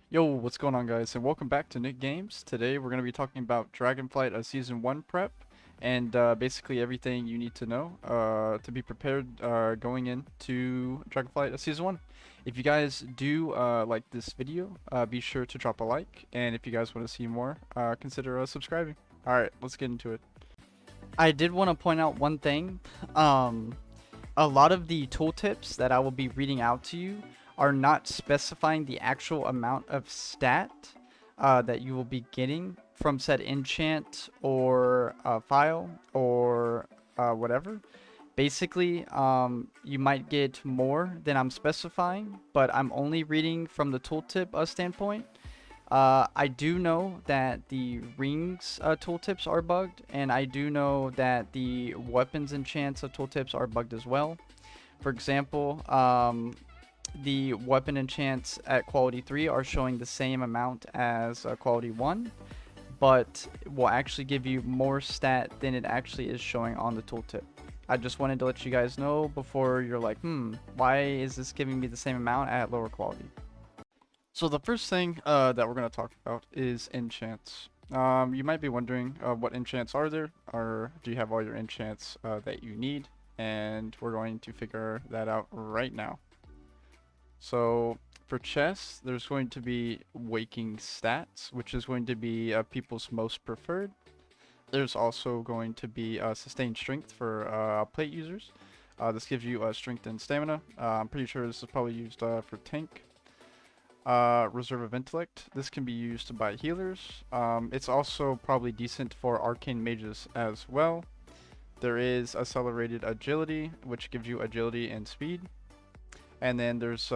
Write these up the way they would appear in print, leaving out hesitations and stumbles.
Yo, what's going on, guys, and welcome back to Nick Games. Today we're going to be talking about Dragonflight Season 1 prep and basically everything you need to know to be prepared going into Dragonflight Season 1. If you guys do like this video, be sure to drop a like, and if you guys want to see more, consider subscribing. Alright, let's get into it. I did want to point out one thing. A lot of the tooltips that I will be reading out to you are not specifying the actual amount of stat that you will be getting from said enchant or file or whatever. Basically, you might get more than I'm specifying, but I'm only reading from the tooltip standpoint. I do know that the rings tooltips are bugged, and I do know that the weapons enchants tooltips are bugged as well. For example, the weapon enchants at quality 3 are showing the same amount as quality 1, but will actually give you more stat than it actually is showing on the tooltip. I just wanted to let you guys know before you're like, why is this giving me the same amount at lower quality? So the first thing that we're going to talk about is enchants. You might be wondering what enchants are there, or do you have all your enchants that you need? And we're going to figure that out right now. So for chests, there's going to be waking stats, which is going to be people's most preferred. There's also going to be sustained strength for plate users. This gives you strength and stamina. I'm pretty sure this is probably used for tank. Reserve of intellect. This can be used by healers. It's also probably decent for arcane mages as well. There is accelerated agility, which gives you agility and speed. And then there's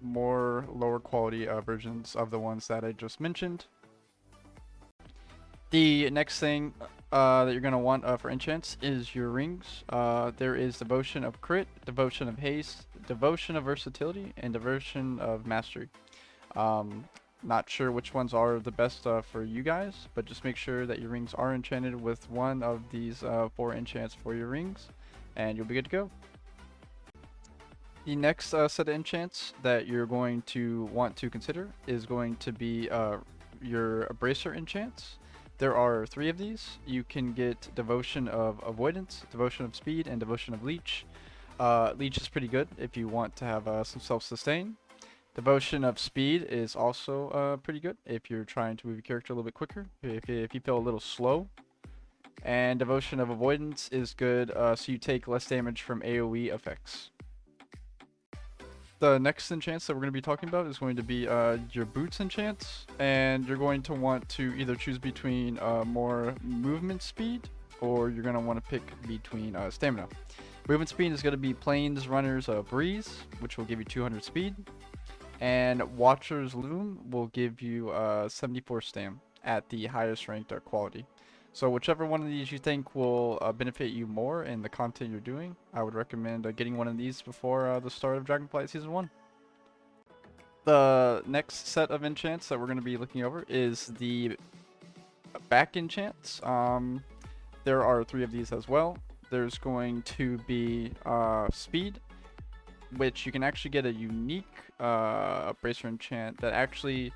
more lower quality versions of the ones that I just mentioned. The next thing that you're going to want for enchants is your rings. There is Devotion of Crit, Devotion of Haste, Devotion of Versatility, and Devotion of Mastery. Not sure which ones are the best for you guys, but just make sure that your rings are enchanted with one of these 4 enchants for your rings, and you'll be good to go. The next set of enchants that you're going to want to consider is going to be your Bracer enchants. There are 3 of these. You can get Devotion of Avoidance, Devotion of Speed, and Devotion of Leech. Leech is pretty good if you want to have some self-sustain. Devotion of Speed is also pretty good if you're trying to move your character a little bit quicker, if you feel a little slow. And Devotion of Avoidance is good so you take less damage from AoE effects. The next enchants that we're going to be talking about is going to be your boots enchants, and you're going to want to either choose between more movement speed, or you're going to want to pick between stamina. Movement speed is going to be Plains Runner's Breeze, which will give you 200 speed, and Watcher's Loom will give you 74 stam at the highest ranked quality. So whichever one of these you think will benefit you more in the content you're doing, I would recommend getting one of these before the start of Dragonflight Season 1. The next set of enchants that we're going to be looking over is the back enchants. There are 3 of these as well. There's going to be speed, which you can actually get a unique bracer enchant that actually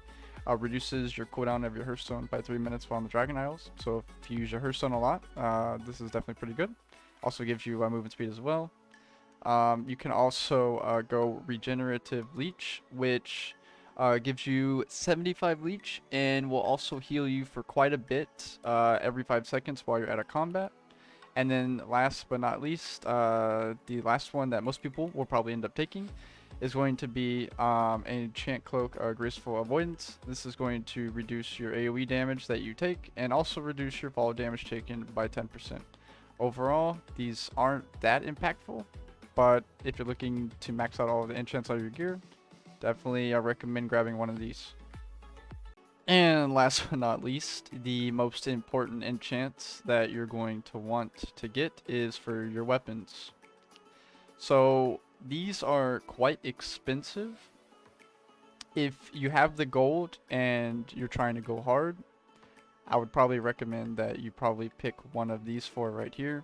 reduces your cooldown of your Hearthstone by 3 minutes while on the Dragon Isles. So if you use your Hearthstone a lot, this is definitely pretty good. Also gives you movement speed as well. You can also go Regenerative Leech, which gives you 75 leech and will also heal you for quite a bit every 5 seconds while you're at a combat. And then last but not least, the last one that most people will probably end up taking is going to be an enchant cloak, Graceful Avoidance. This is going to reduce your AoE damage that you take and also reduce your fall damage taken by 10%. Overall, these aren't that impactful, but if you're looking to max out all of the enchants on your gear, definitely I recommend grabbing one of these. And last but not least, the most important enchants that you're going to want to get is for your weapons. So these are quite expensive. If you have the gold and you're trying to go hard, I would probably recommend that you probably pick one of these 4 right here.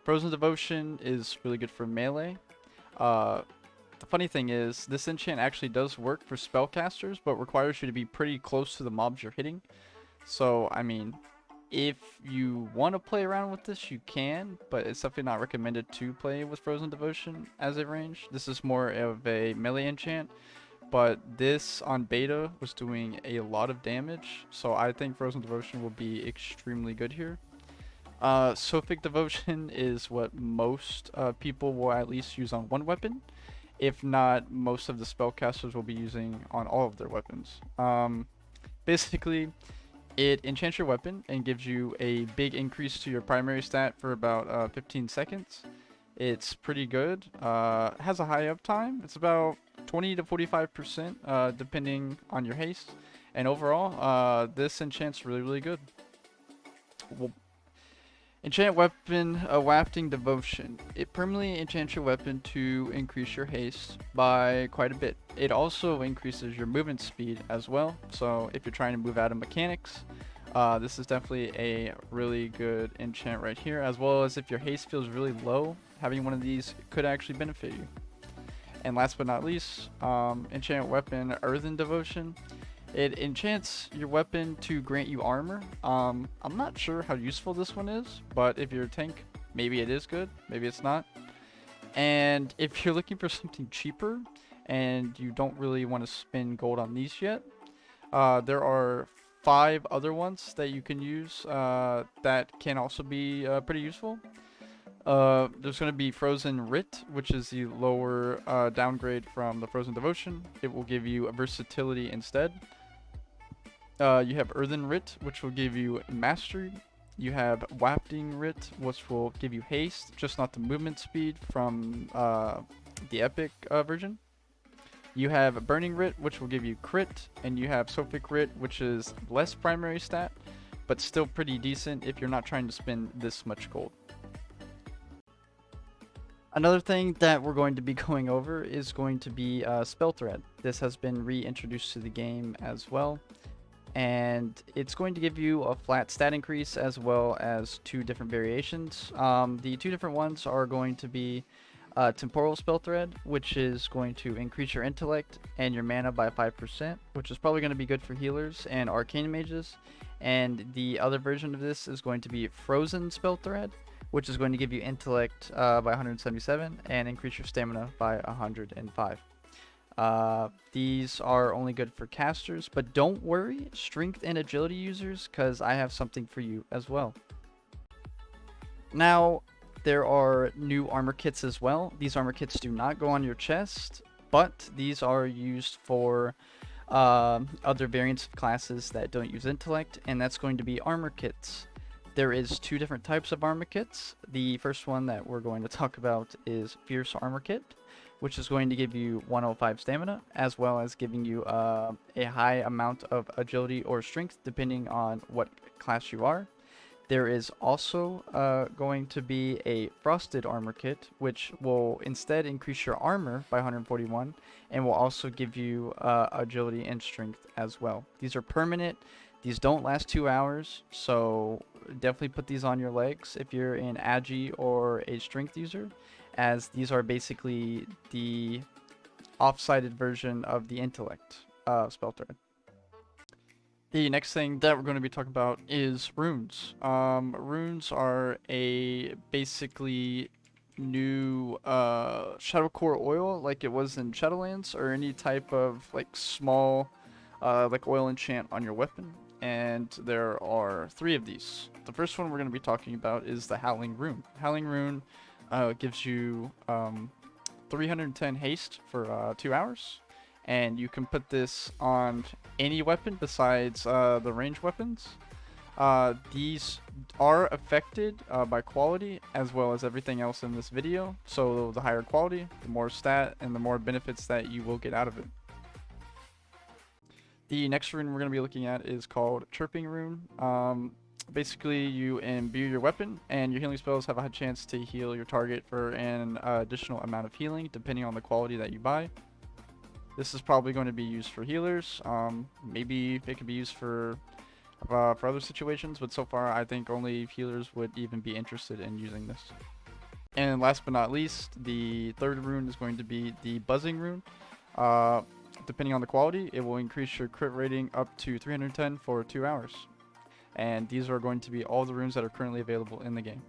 Frozen Devotion is really good for melee. the funny thing is, this enchant actually does work for spellcasters, but requires you to be pretty close to the mobs you're hitting. So, I mean, if you want to play around with this, you can, but it's definitely not recommended to play with Frozen Devotion as a range. This is more of a melee enchant, but this on beta was doing a lot of damage, so I think Frozen Devotion will be extremely good here. Sophic Devotion is what most people will at least use on one weapon. If not, most of the spellcasters will be using on all of their weapons. Basically, it enchants your weapon and gives you a big increase to your primary stat for about 15 seconds. It's pretty good. Has a high uptime. It's about 20 to 45% depending on your haste. And overall, this enchant's really good. Well, enchant weapon, Wafting Devotion. It permanently enchants your weapon to increase your haste by quite a bit. It also increases your movement speed as well. So if you're trying to move out of mechanics, this is definitely a really good enchant right here. As well as if your haste feels really low, having one of these could actually benefit you. And last but not least, enchant weapon Earthen Devotion. It enchants your weapon to grant you armor. I'm not sure how useful this one is, but if you're a tank, maybe it is good, maybe it's not. And if you're looking for something cheaper and you don't really want to spend gold on these yet, there are 5 other ones that you can use that can also be pretty useful. There's going to be Frozen Writ, which is the lower downgrade from the Frozen Devotion. It will give you a versatility instead. You have Earthen Writ, which will give you Mastery. You have Wafting Writ, which will give you haste, just not the movement speed from the epic version. You have Burning Writ, which will give you crit, and you have Sophic Writ, which is less primary stat, but still pretty decent if you're not trying to spend this much gold. Another thing that we're going to be going over is going to be Spell Thread. This has been reintroduced to the game as well, and it's going to give you a flat stat increase as well as 2 different variations. The 2 different ones are going to be Temporal Spell Thread, which is going to increase your intellect and your mana by 5%, which is probably going to be good for healers and arcane mages. And the other version of this is going to be Frozen Spell Thread, which is going to give you intellect by 177 and increase your stamina by 105. These are only good for casters, but don't worry, strength and agility users, because I have something for you as well. Now, there are new armor kits as well. These armor kits do not go on your chest, but these are used for other variants of classes that don't use intellect, and that's going to be armor kits. There is 2 different types of armor kits. The first one that we're going to talk about is Fierce Armor Kit, which is going to give you 105 stamina, as well as giving you a high amount of agility or strength, depending on what class you are. There is also going to be a Frosted Armor Kit, which will instead increase your armor by 141, and will also give you agility and strength as well. These are permanent. These don't last 2 hours, so definitely put these on your legs if you're an Agi or a strength user, as these are basically the off-sided version of the intellect spell thread. The next thing that we're going to be talking about is runes. Runes are a basically new Shadow Core oil, like it was in Shadowlands, or any type of like small like oil enchant on your weapon. And there are 3 of these. The first one we're going to be talking about is the Howling Rune. Howling Rune gives you 310 haste for 2 hours, and you can put this on any weapon besides the ranged weapons. These are affected by quality as well as everything else in this video, so the higher quality, the more stat, and the more benefits that you will get out of it. The next rune we're going to be looking at is called Chirping Rune. Basically, you imbue your weapon, and your healing spells have a high chance to heal your target for an additional amount of healing, depending on the quality that you buy. This is probably going to be used for healers. Maybe it could be used for other situations, but so far I think only healers would even be interested in using this. And last but not least, the third rune is going to be the Buzzing Rune. Uh, Depending on the quality, it will increase your crit rating up to 310 for 2 hours. And these are going to be all the runes that are currently available in the game.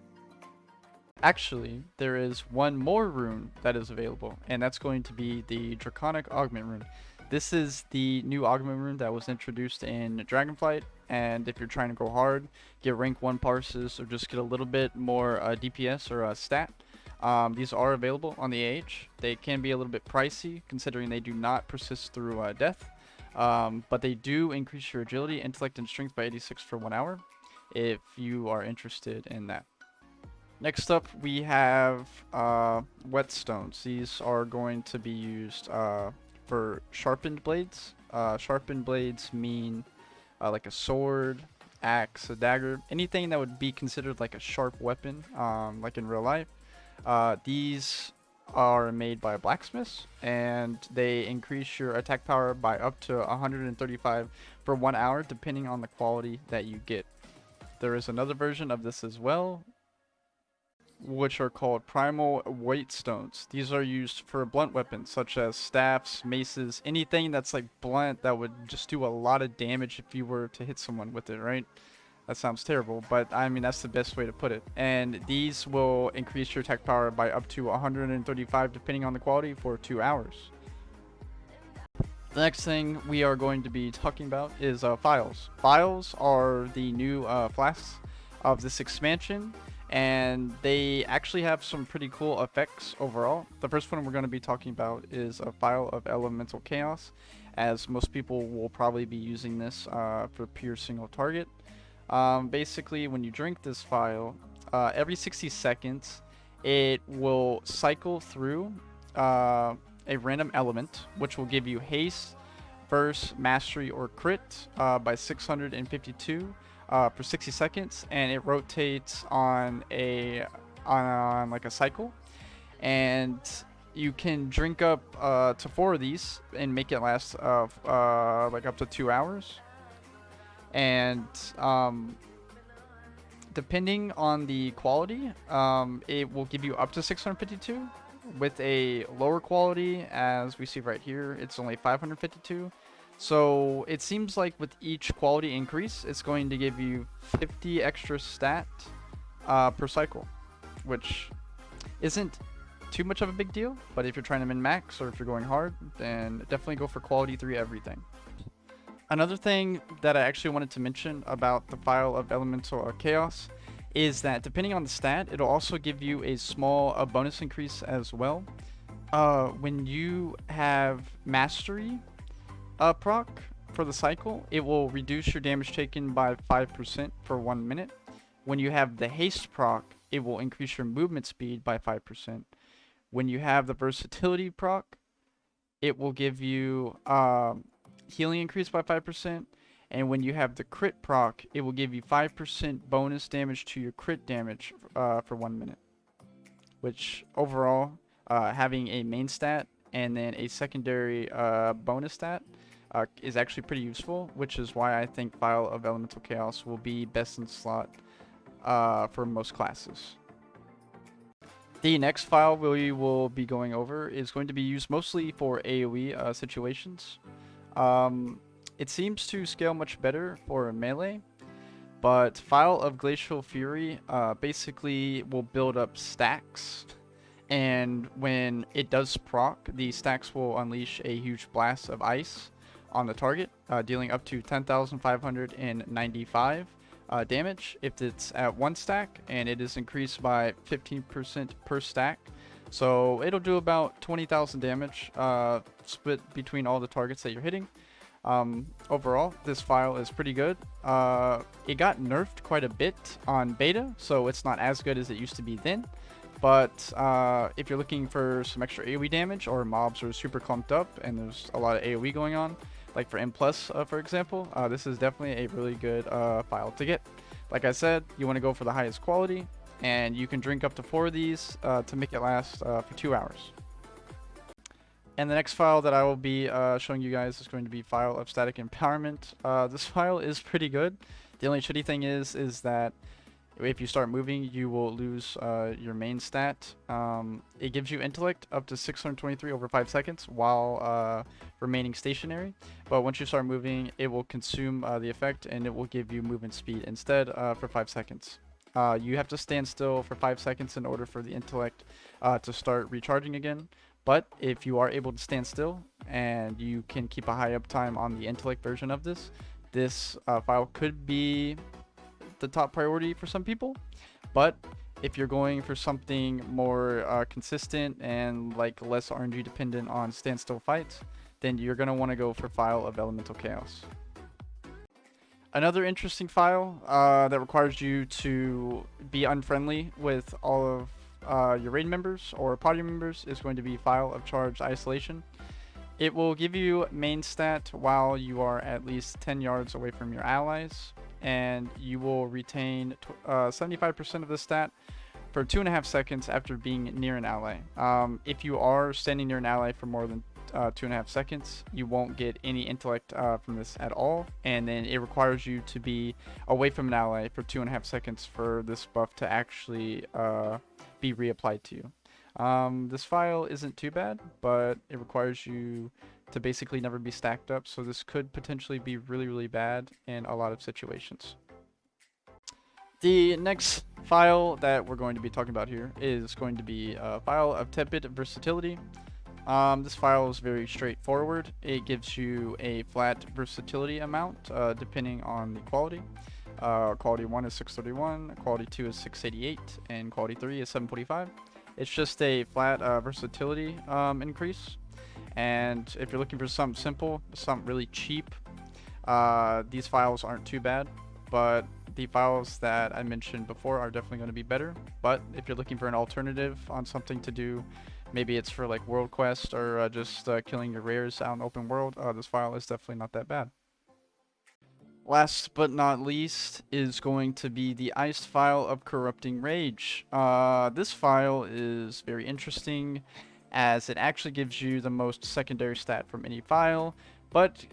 Actually, there is one more rune that is available, and that's going to be the Draconic Augment Rune. This is the new Augment Rune that was introduced in Dragonflight, and if you're trying to go hard, get rank 1 parses, or just get a little bit more DPS or stat, these are available on the AH. They can be a little bit pricey, considering they do not persist through death, but they do increase your agility, intellect, and strength by 86 for 1 hour, if you are interested in that. Next up, we have Whetstones. These are going to be used for sharpened blades. Sharpened blades mean like a sword, axe, a dagger, anything that would be considered like a sharp weapon, like in real life. These are made by blacksmiths, and they increase your attack power by up to 135 for 1 hour, depending on the quality that you get. There is another version of this as well, which are called Primal Weightstones. These are used for blunt weapons such as staffs, maces, anything that's like blunt that would just do a lot of damage if you were to hit someone with it, right? That sounds terrible, but I mean that's the best way to put it. And these will increase your attack power by up to 135 depending on the quality for 2 hours. The next thing we are going to be talking about is Phials. Phials are the new Flasks of this expansion, and they actually have some pretty cool effects overall. The first one we're going to be talking about is a Phial of Elemental Chaos, as most people will probably be using this for pure single target. Basically, when you drink this Phial, every 60 seconds it will cycle through a random element, which will give you haste, burst, mastery, or crit by 652 for 60 seconds, and it rotates on like a cycle, and you can drink up to 4 of these and make it last like up to 2 hours. And depending on the quality, it will give you up to 652. With a lower quality, as we see right here, it's only 552. So it seems like with each quality increase, it's going to give you 50 extra stat per cycle, which isn't too much of a big deal. But if you're trying to min max, or if you're going hard, then definitely go for quality 3 everything. Another thing that I actually wanted to mention about the Phial of Elemental Chaos is that depending on the stat, it'll also give you a small bonus increase as well. When you have Mastery proc for the cycle, it will reduce your damage taken by 5% for 1 minute. When you have the Haste proc, it will increase your movement speed by 5%. When you have the Versatility proc, it will give you healing increase by 5. And when you have the crit proc, it will give you 5% bonus damage to your crit damage for 1 minute. Which overall, having a main stat and then a secondary bonus stat is actually pretty useful, which is why I think Phial of Elemental Chaos will be best in slot for most classes. The next Phial we will be going over is going to be used mostly for AoE situations. It seems to scale much better for melee, but Phial of Glacial Fury basically will build up stacks, and when it does proc, the stacks will unleash a huge blast of ice on the target, dealing up to 10,595 damage if it's at 1 stack, and it is increased by 15% per stack. So it'll do about 20,000 damage split between all the targets that you're hitting. Overall, this Phial is pretty good. It got nerfed quite a bit on beta, so it's not as good as it used to be then. But if you're looking for some extra AoE damage, or mobs are super clumped up and there's a lot of AoE going on, like for M+, for example, this is definitely a really good Phial to get. Like I said, you want to go for the highest quality, and you can drink up to 4 of these to make it last for 2 hours. And the next Phial that I will be showing you guys is going to be Phial of Static Empowerment. This Phial is pretty good. The only shitty thing is that If you start moving, you will lose your main stat. It gives you intellect up to 623 over 5 seconds while remaining stationary. But once you start moving, it will consume the effect and it will give you movement speed instead for 5 seconds. You have to stand still for 5 seconds in order for the intellect to start recharging again. But if you are able to stand still and you can keep a high uptime on the intellect version of this, this Phial could be the top priority for some people. But if you're going for something more consistent and like less RNG dependent on standstill fights, then you're going to want to go for Phial of Elemental Chaos. Another interesting Phial that requires you to be unfriendly with all of your raid members or party members is going to be Phial of Charged Isolation. It will give you main stat while you are at least 10 yards away from your allies, and you will retain 75% of the stat for 2.5 seconds after being near an ally. If you are standing near an ally for more than 2.5 seconds, you won't get any intellect from this at all, and then it requires you to be away from an ally for 2.5 seconds for this buff to actually be reapplied to you. This Phial isn't too bad, but it requires you to basically never be stacked up, so this could potentially be really bad in a lot of situations. The next Phial that we're going to be talking about here is going to be a Phial of Tepid Versatility. This Phial is very straightforward. It gives you a flat versatility amount depending on the quality. Quality 1 is 631, quality 2 is 688, and quality 3 is 745. It's just a flat versatility increase. And if you're looking for something simple, something really cheap, these Phials aren't too bad. But the Phials that I mentioned before are definitely going to be better. But if you're looking for an alternative on something to do, maybe it's for like World Quest or just killing your rares out in open world, this Phial is definitely not that bad. Last but not least is going to be the Iced Phial of Corrupting Rage. This Phial is very interesting as it actually gives you the most secondary stat from any Phial, but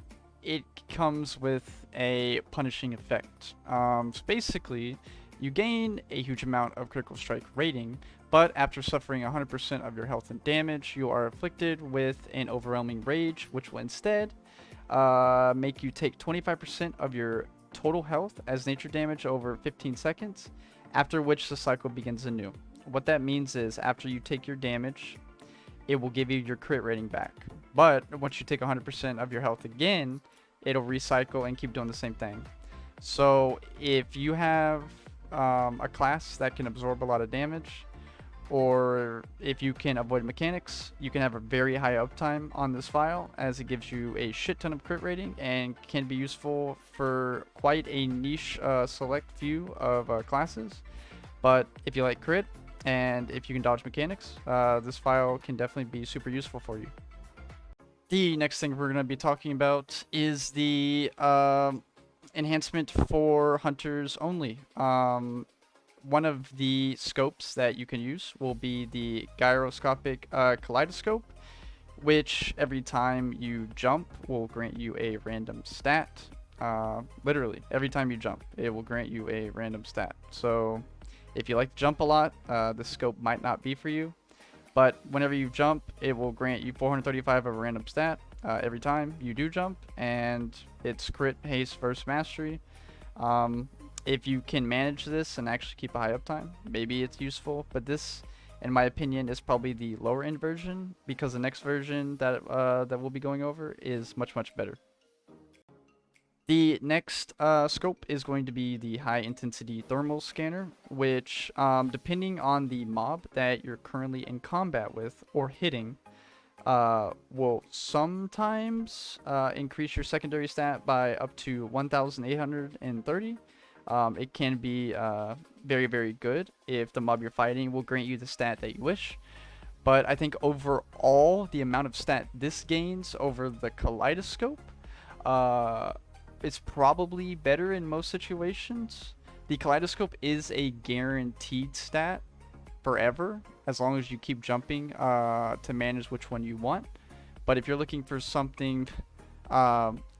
it comes with a punishing effect. So basically, you gain a huge amount of critical strike rating, but after suffering 100% of your health and damage, you are afflicted with an overwhelming rage, which will instead make you take 25% of your total health as nature damage over 15 seconds, after which the cycle begins anew. What that means is after you take your damage, it will give you your crit rating back. But once you take 100% of your health again, it'll recycle and keep doing the same thing. So if you have a class that can absorb a lot of damage, or if you can avoid mechanics, you can have a very high uptime on this Phial, as it gives you a shit ton of crit rating and can be useful for quite a niche select few of classes. But if you like crit and if you can dodge mechanics, this Phial can definitely be super useful for you. The next thing we're going to be talking about is the enhancement for hunters only. One of the scopes that you can use will be the gyroscopic kaleidoscope, which every time you jump will grant you a random stat. Literally, every time you jump, it will grant you a random stat. So if you like to jump a lot, this scope might not be for you. But whenever you jump, it will grant you 435 of a random stat every time you do jump, and it's crit, haste, versus mastery. If you can manage this and actually keep a high uptime, maybe it's useful. But this, in my opinion, is probably the lower end version, because the next version that that we'll be going over is much better. The next scope is going to be the high intensity thermal scanner, which depending on the mob that you're currently in combat with or hitting, will sometimes increase your secondary stat by up to 1,830. It can be very good if the mob you're fighting will grant you the stat that you wish. But I think overall, the amount of stat this gains over the kaleidoscope is probably better in most situations. The kaleidoscope is a guaranteed stat forever, as long as you keep jumping to manage which one you want. But if you're looking for something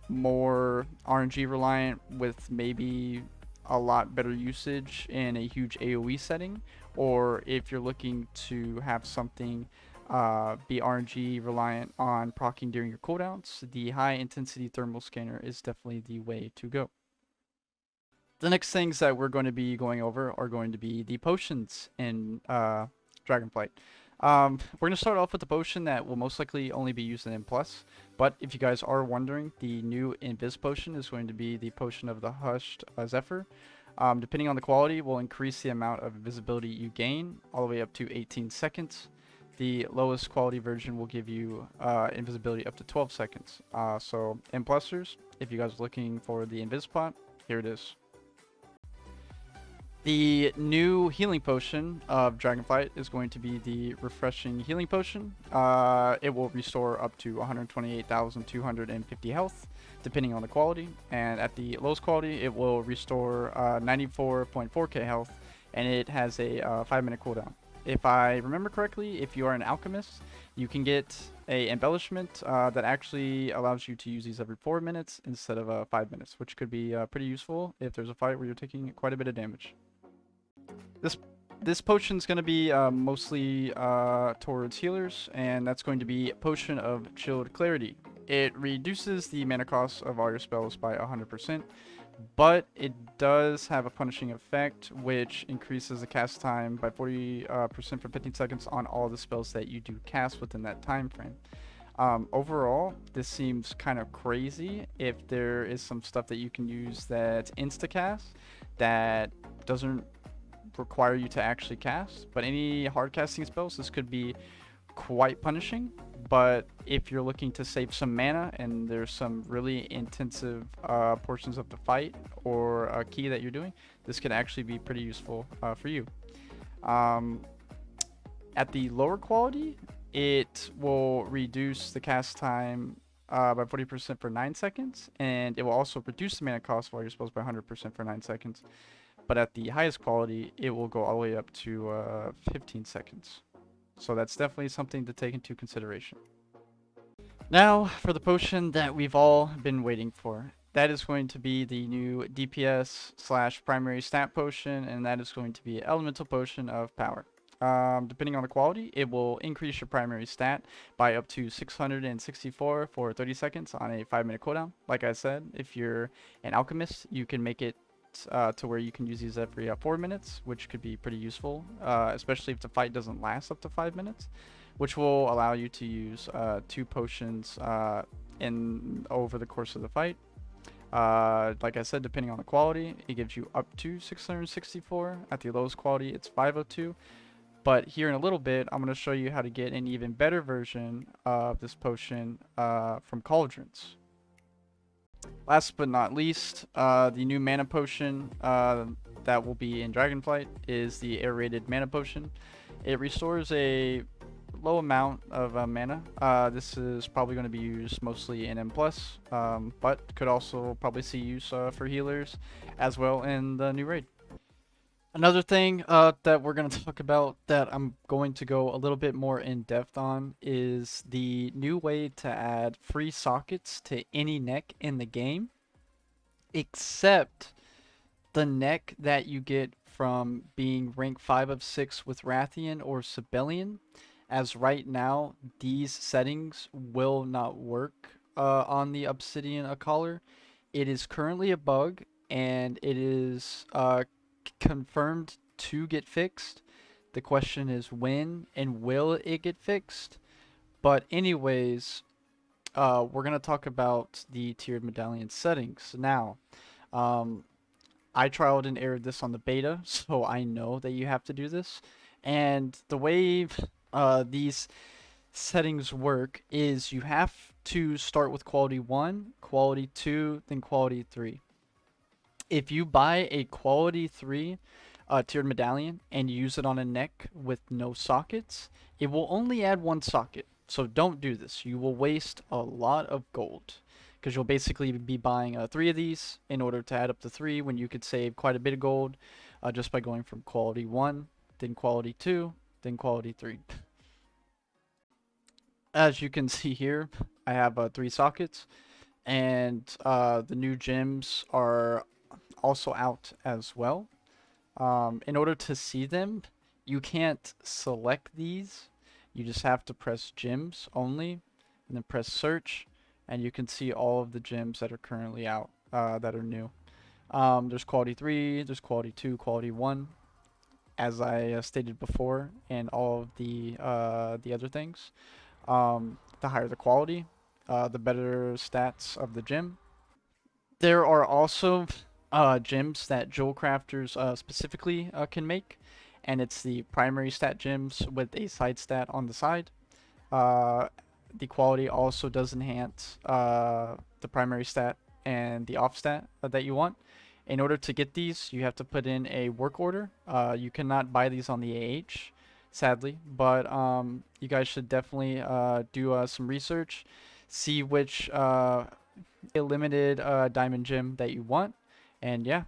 more RNG reliant with maybe a lot better usage in a huge AoE setting, or if you're looking to have something be RNG reliant on proccing during your cooldowns, the high intensity thermal scanner is definitely the way to go. The next things that we're going to be going over are going to be the potions in Dragonflight. We're going to start off with the potion that will most likely only be used in M+, but if you guys are wondering, the new Invis potion is going to be the potion of the Hushed Zephyr. Depending on the quality, will increase the amount of invisibility you gain all the way up to 18 seconds. The lowest quality version will give you invisibility up to 12 seconds. So M+ers, if you guys are looking for the Invis pot, here it is. The new healing potion of Dragonflight is going to be the Refreshing Healing Potion. It will restore up to 128,250 health, depending on the quality. And at the lowest quality, it will restore 94.4k health, and it has a 5-minute cooldown. If I remember correctly, if you are an alchemist, you can get a embellishment that actually allows you to use these every 4 minutes instead of 5 minutes, which could be pretty useful if there's a fight where you're taking quite a bit of damage. This potion is going to be mostly towards healers, and that's going to be Potion of Chilled Clarity. It reduces the mana cost of all your spells by 100%, but it does have a punishing effect, which increases the cast time by 40% for 15 seconds on all the spells that you do cast within that time frame. Overall, this seems kind of crazy if there is some stuff that you can use that's insta-cast that doesn't require you to actually cast, but any hard casting spells, this could be quite punishing. But if you're looking to save some mana and there's some really intensive portions of the fight or a key that you're doing, this could actually be pretty useful for you. At the lower quality, it will reduce the cast time by 40% for 9 seconds, and it will also reduce the mana cost of all your spells by 100% for 9 seconds. But at the highest quality, it will go all the way up to 15 seconds. So that's definitely something to take into consideration. Now, for the potion that we've all been waiting for. That is going to be the new DPS / primary stat potion, and that is going to be Elemental Potion of Power. Depending on the quality, it will increase your primary stat by up to 664 for 30 seconds on a 5-minute cooldown. Like I said, if you're an alchemist, you can make it to where you can use these every 4 minutes, which could be pretty useful, especially if the fight doesn't last up to 5 minutes, which will allow you to use 2 potions over the course of the fight. Like I said, depending on the quality, it gives you up to 664. At the lowest quality, it's 502. But here in a little bit, I'm going to show you how to get an even better version of this potion from Cauldrons. Last but not least, the new mana potion that will be in Dragonflight is the aerated mana potion. It restores a low amount of mana. This is probably going to be used mostly in M+, but could also probably see use for healers as well in the new raid. Another thing that we're going to talk about that I'm going to go a little bit more in depth on is the new way to add free sockets to any neck in the game, except the neck that you get from being rank 5 of 6 with Rathian or Sibelian, as right now these settings will not work on the Obsidian Caller. It is currently a bug, and it is confirmed to get fixed. The question is when and will it get fixed. But anyways, we're going to talk about the Tiered Medallion Settings. Now, I trialed and errored this on the beta, so I know that you have to do this. And the way these settings work is you have to start with quality 1, quality 2, then quality 3. If you buy a quality 3 tiered medallion and use it on a neck with no sockets, it will only add 1 socket. So don't do this. You will waste a lot of gold, because you'll basically be buying 3 of these in order to add up to 3 when you could save quite a bit of gold just by going from quality 1, then quality 2, then quality 3. As you can see here, I have 3 sockets, and the new gems are also out as well. In order to see them, you can't select these. You just have to press gyms only, and then press search, and you can see all of the gyms that are currently out, that are new. There's quality 3, there's quality 2, quality 1, as I stated before, and all of the other things. The higher the quality, the better stats of the gym. There are also gems that jewel crafters specifically can make, and it's the primary stat gems with a side stat on the side. The quality also does enhance the primary stat and the off stat that you want. In order to get these, you have to put in a work order. You cannot buy these on the AH, sadly, but you guys should definitely do some research, see which a limited diamond gem that you want, and yeah.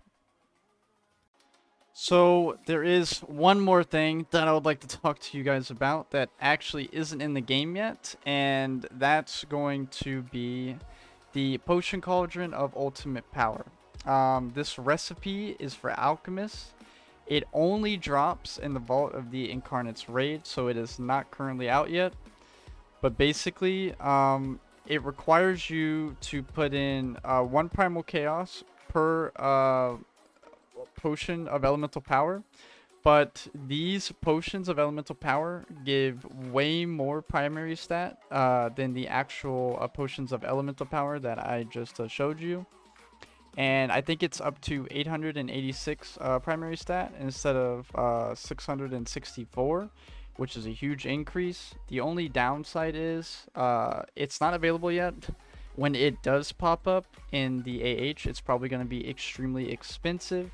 So there is one more thing that I would like to talk to you guys about that actually isn't in the game yet, and that's going to be the Potion Cauldron of Ultimate Power. This recipe is for alchemists. It only drops in the Vault of the Incarnates raid, so it is not currently out yet. But basically, it requires you to put in 1 Primal Chaos per potion of elemental power, but these potions of elemental power give way more primary stat than the actual potions of elemental power that I just showed you. And I think it's up to 886 primary stat instead of 664, which is a huge increase. The only downside is it's not available yet. When it does pop up in the AH, it's probably going to be extremely expensive,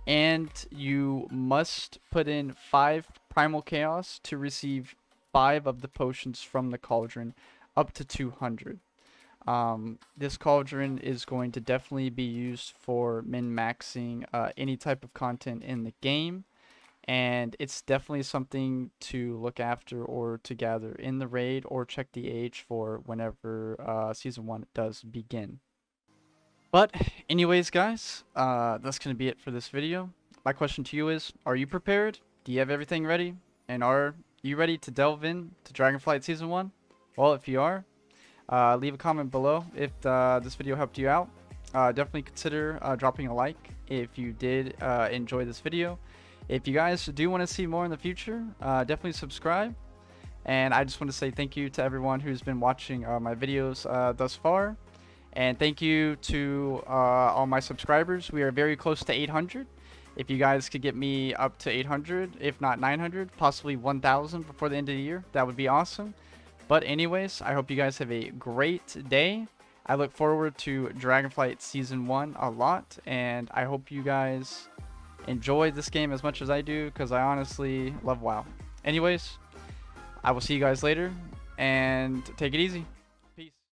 and you must put in 5 Primal Chaos to receive 5 of the potions from the Cauldron, up to 200. This Cauldron is going to definitely be used for min-maxing any type of content in the game, and it's definitely something to look after or to gather in the raid or check the AH for whenever Season 1 does begin. But anyways, guys, that's going to be it for this video. My question to you is, are you prepared? Do you have everything ready? And are you ready to delve in to Dragonflight Season 1? Well, if you are, leave a comment below if this video helped you out. Definitely consider dropping a like if you did enjoy this video. If you guys do want to see more in the future, definitely subscribe. And I just want to say thank you to everyone who's been watching my videos thus far. And thank you to all my subscribers. We are very close to 800. If you guys could get me up to 800, if not 900, possibly 1,000 before the end of the year, that would be awesome. But anyways, I hope you guys have a great day. I look forward to Dragonflight Season 1 a lot, and I hope you guys enjoy this game as much as I do, because I honestly love WoW. Anyways, I will see you guys later, and take it easy.